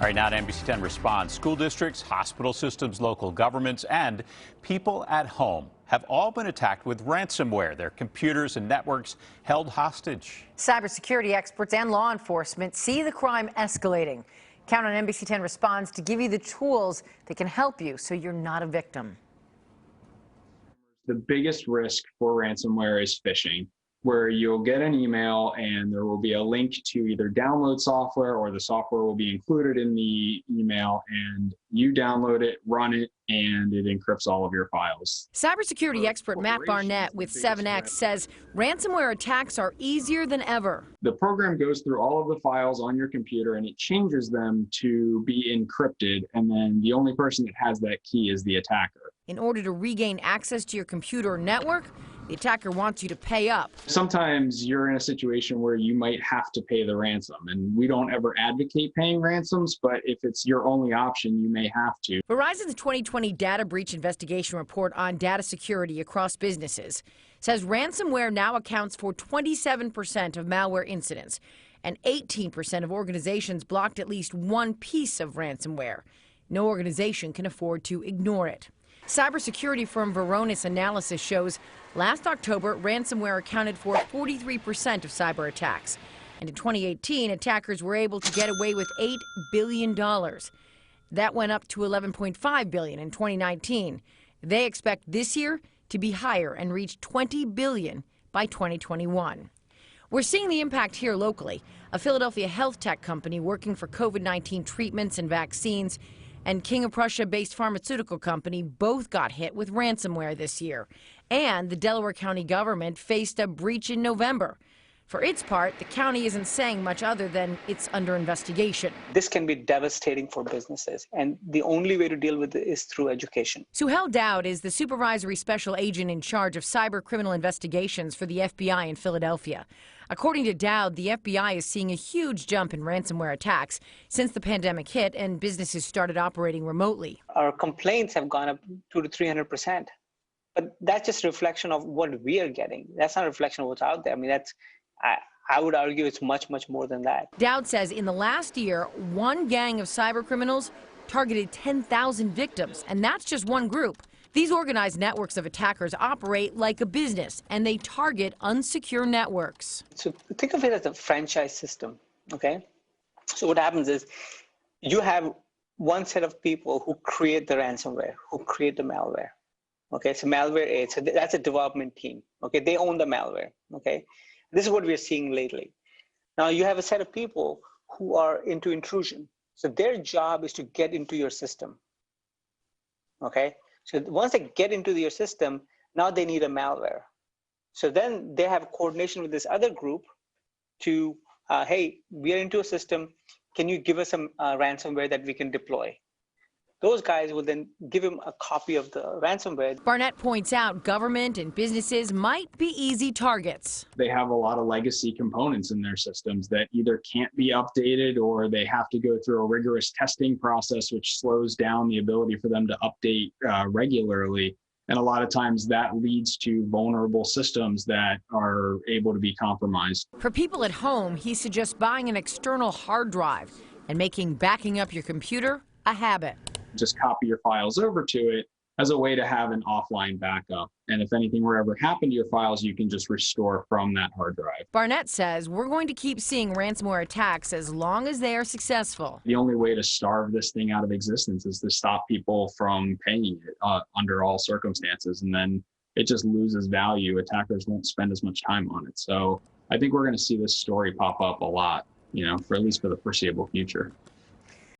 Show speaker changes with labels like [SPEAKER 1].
[SPEAKER 1] All right, now to NBC10 Responds. School districts, hospital systems, local governments, and people at home have all been attacked with ransomware. Their computers and networks held hostage.
[SPEAKER 2] Cybersecurity experts and law enforcement see the crime escalating. Count on NBC10 Responds to give you the tools that can help you so you're not a victim.
[SPEAKER 3] The biggest risk for ransomware is phishing, where you'll get an email and there will be a link to either download software or the software will be included in the email, and you download it, run it, and it encrypts all of your files.
[SPEAKER 2] Cybersecurity expert Matt Barnett with 7X says ransomware attacks are easier than ever.
[SPEAKER 3] The program goes through all of the files on your computer and it changes them to be encrypted, and then the only person that has that key is the attacker.
[SPEAKER 2] In order to regain access to your computer or network, the attacker wants you to pay up.
[SPEAKER 3] Sometimes you're in a situation where you might have to pay the ransom, and we don't ever advocate paying ransoms, but if it's your only option, you may have to.
[SPEAKER 2] Verizon's 2020 data breach investigation report on data security across businesses says ransomware now accounts for 27% of malware incidents, and 18% of organizations blocked at least one piece of ransomware. No organization can afford to ignore it. Cybersecurity firm Varonis analysis shows last October, ransomware accounted for 43% of cyber attacks. And in 2018, attackers were able to get away with $8 billion. That went up to $11.5 billion in 2019. They expect this year to be higher and reach $20 billion by 2021. We're seeing the impact here locally. A Philadelphia health tech company working for COVID-19 treatments and vaccines and King of Prussia-based pharmaceutical company both got hit with ransomware this year. And the Delaware County government faced a breach in November. For its part, the county isn't saying much other than it's under investigation.
[SPEAKER 4] This can be devastating for businesses, and the only way to deal with it is through education.
[SPEAKER 2] Suhail Dowd is the supervisory special agent in charge of cyber criminal investigations for the FBI in Philadelphia. According to Dowd, the FBI is seeing a huge jump in ransomware attacks since the pandemic hit and businesses started operating remotely.
[SPEAKER 4] Our complaints have gone up 200 to 300%. But that's just a reflection of what we are getting. That's not a reflection of what's out there. I mean, I would argue it's much, much more than that.
[SPEAKER 2] Dowd says in the last year, one gang of cyber criminals targeted 10,000 victims, and that's just one group. These organized networks of attackers operate like a business, and they target unsecure networks.
[SPEAKER 4] So think of it as a franchise system, okay? So what happens is you have one set of people who create the ransomware, who create the malware. Okay, so malware A, so that's a development team. Okay, they own the malware. Okay, this is what we're seeing lately. Now you have a set of people who are into intrusion. So their job is to get into your system. Okay, so once they get into your system, now they need a malware. So then they have coordination with this other group to, hey, we are into a system. Can you give us some ransomware that we can deploy? Those guys will then give him a copy of the ransomware.
[SPEAKER 2] Barnett points out government and businesses might be easy targets.
[SPEAKER 3] They have a lot of legacy components in their systems that either can't be updated or they have to go through a rigorous testing process, which slows down the ability for them to update regularly. And a lot of times that leads to vulnerable systems that are able to be compromised.
[SPEAKER 2] For people at home, he suggests buying an external hard drive and making backing up your computer a habit.
[SPEAKER 3] Just copy your files over to it as a way to have an offline backup. And if anything were ever happen to your files, you can just restore from that hard drive.
[SPEAKER 2] Barnett says we're going to keep seeing ransomware attacks as long as they are successful.
[SPEAKER 3] The only way to starve this thing out of existence is to stop people from paying it under all circumstances. And then it just loses value. Attackers won't spend as much time on it. So I think we're going to see this story pop up a lot, for at least for the foreseeable future.